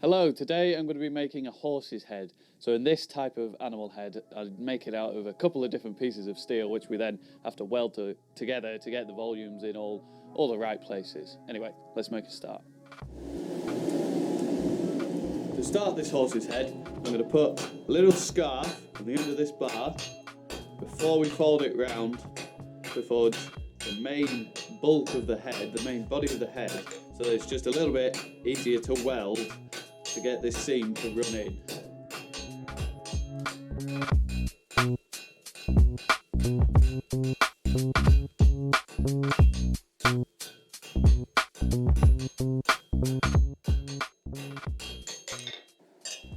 Hello, today I'm going to be making a horse's head. So in this type of animal head, I make it out of a couple of different pieces of steel, which we then have to weld together to get the volumes in all the right places. Anyway, let's make a start. To start this horse's head, I'm going to put a little scarf on the end of this bar before we fold it round to forge the main bulk of the head, the main body of the head, so that it's just a little bit easier to weld to get this seam to run in.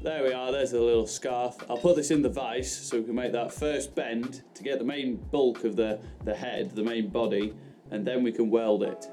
There we are, there's the little scarf. I'll put this in the vise so we can make that first bend to get the main bulk of the head, the main body, and then we can weld it.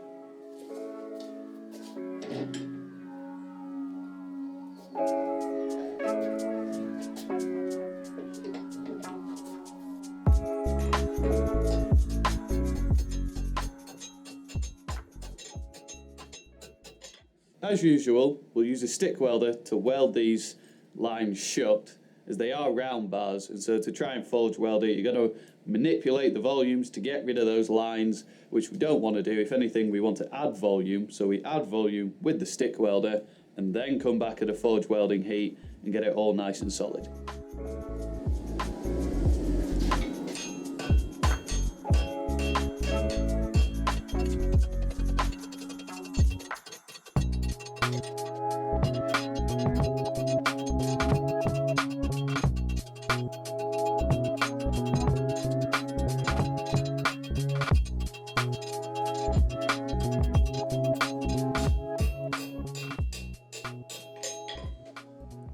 As usual, we'll use a stick welder to weld these lines shut, as they are round bars, and so to try and forge weld it, you're going to manipulate the volumes to get rid of those lines, which we don't want to do. If anything, we want to add volume, so we add volume with the stick welder and then come back at a forge welding heat and get it all nice and solid.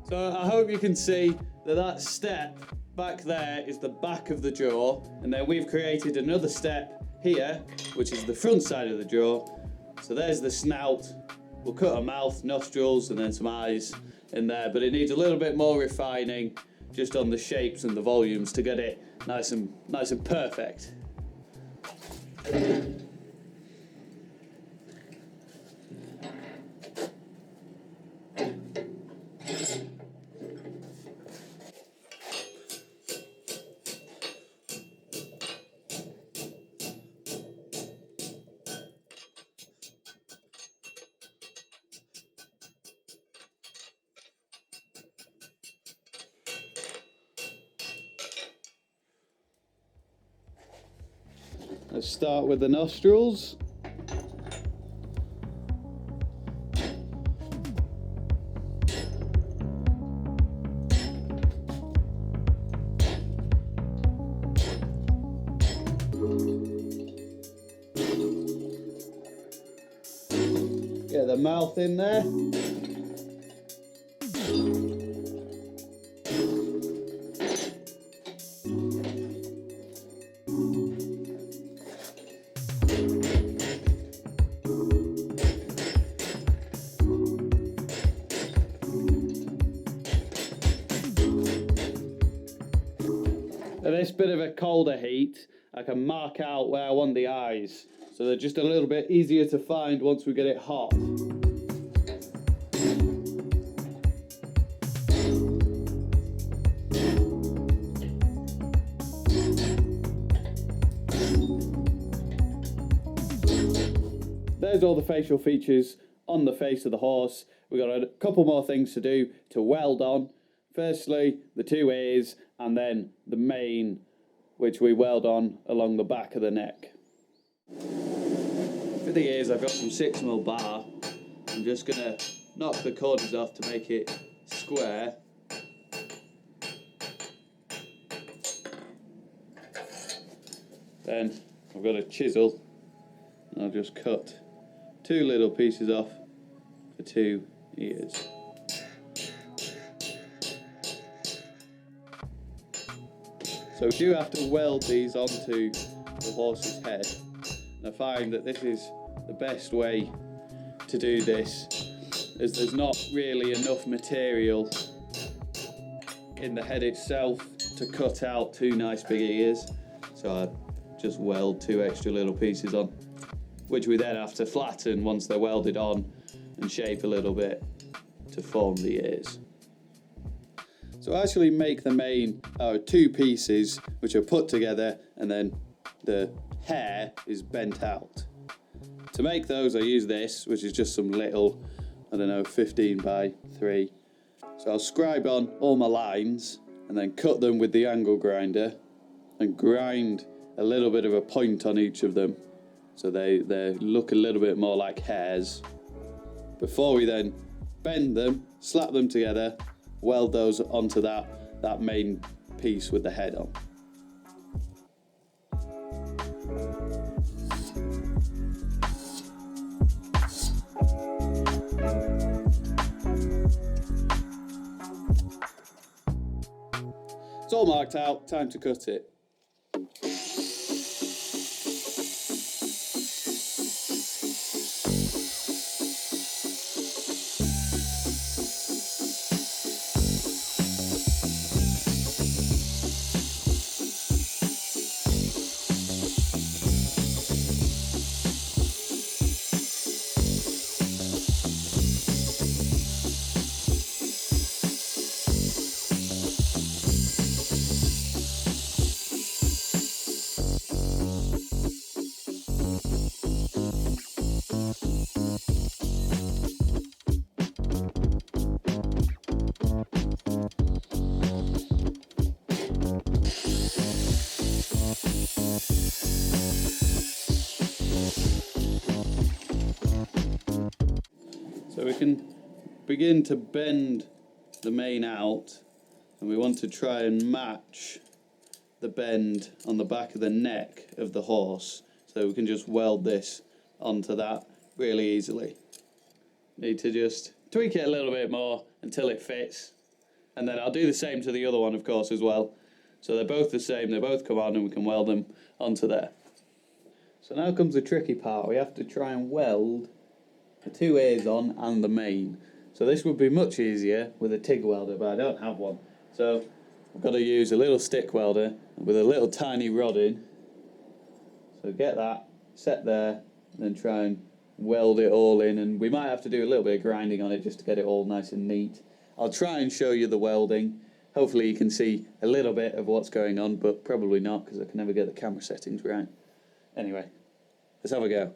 So I hope you can see that step back there is the back of the jaw, and then we've created another step here, which is the front side of the jaw. So there's the snout. We'll cut a mouth, nostrils, and then some eyes in there, but it needs a little bit more refining just on the shapes and the volumes to get it nice and perfect. Let's start with the nostrils. Get the mouth in there. At this bit of a colder heat, I can mark out where I want the eyes, so they're just a little bit easier to find once we get it hot. There's all the facial features on the face of the horse. We've got a couple more things to do to weld on. Firstly, the two ears, and then the mane, which we weld on along the back of the neck. For the ears, I've got some 6mm bar. I'm just going to knock the corners off to make it square. Then I've got a chisel, and I'll just cut 2 little pieces off for 2 ears. So we do have to weld these onto the horse's head, and I find that this is the best way to do this, as there's not really enough material in the head itself to cut out 2 nice big ears, so I just weld 2 extra little pieces on, which we then have to flatten once they're welded on and shape a little bit to form the ears. So I actually make the mane out of two pieces which are put together, and then the hair is bent out. To make those I use this, which is just some little, I don't know, 15 by 3. So I'll scribe on all my lines and then cut them with the angle grinder and grind a little bit of a point on each of them so they look a little bit more like hairs, before we then bend them, slap them together, weld those onto that main piece with the head on. It's all marked out, time to cut it. So we can begin to bend the mane out, and we want to try and match the bend on the back of the neck of the horse, so we can just weld this onto that really easily. Need to just tweak it a little bit more until it fits, and then I'll do the same to the other one, of course, as well. So they're both the same, they both come on, and we can weld them onto there. So now comes the tricky part. We have to try and weld the two ears on and the mane. So this would be much easier with a TIG welder, but I don't have one. So I've got to use a little stick welder with a little tiny rod in. So get that set there, and then try and weld it all in, and we might have to do a little bit of grinding on it just to get it all nice and neat. I'll try and show you the welding. Hopefully you can see a little bit of what's going on, but probably not, because I can never get the camera settings right. Anyway, let's have a go.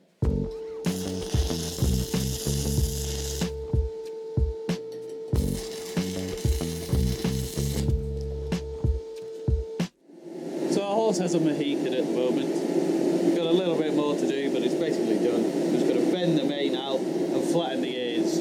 So our horse has a Mohican at the moment. We've got a little bit more to do, but it's basically done. We're just going to bend the mane out and flatten the ears.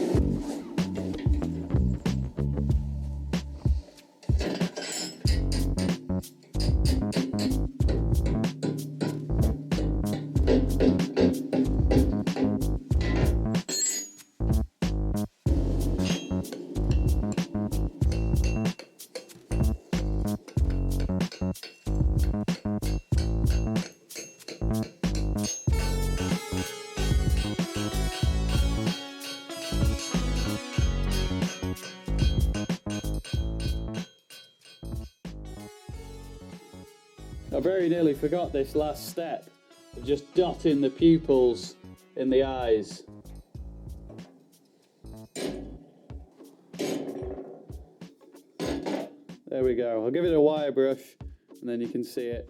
I very nearly forgot this last step of just dotting the pupils in the eyes. There we go. I'll give it a wire brush and then you can see it.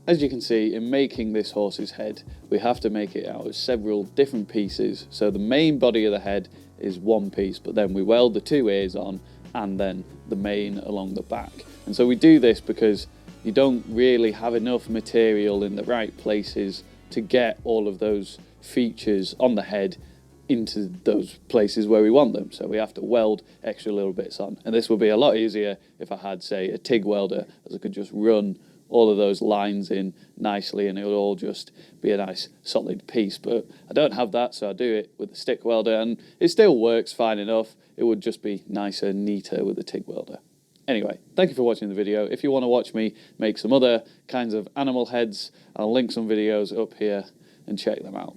As you can see, in making this horse's head, we have to make it out of several different pieces. So the main body of the head is one piece, but then we weld the two ears on and then the mane along the back. And so we do this because you don't really have enough material in the right places to get all of those features on the head into those places where we want them. So we have to weld extra little bits on. And this would be a lot easier if I had, say, a TIG welder, as I could just run all of those lines in nicely and it would all just be a nice solid piece. But I don't have that, so I do it with the stick welder, and it still works fine enough. It would just be nicer, neater with the TIG welder. Anyway, thank you for watching the video. If you want to watch me make some other kinds of animal heads, I'll link some videos up here and check them out.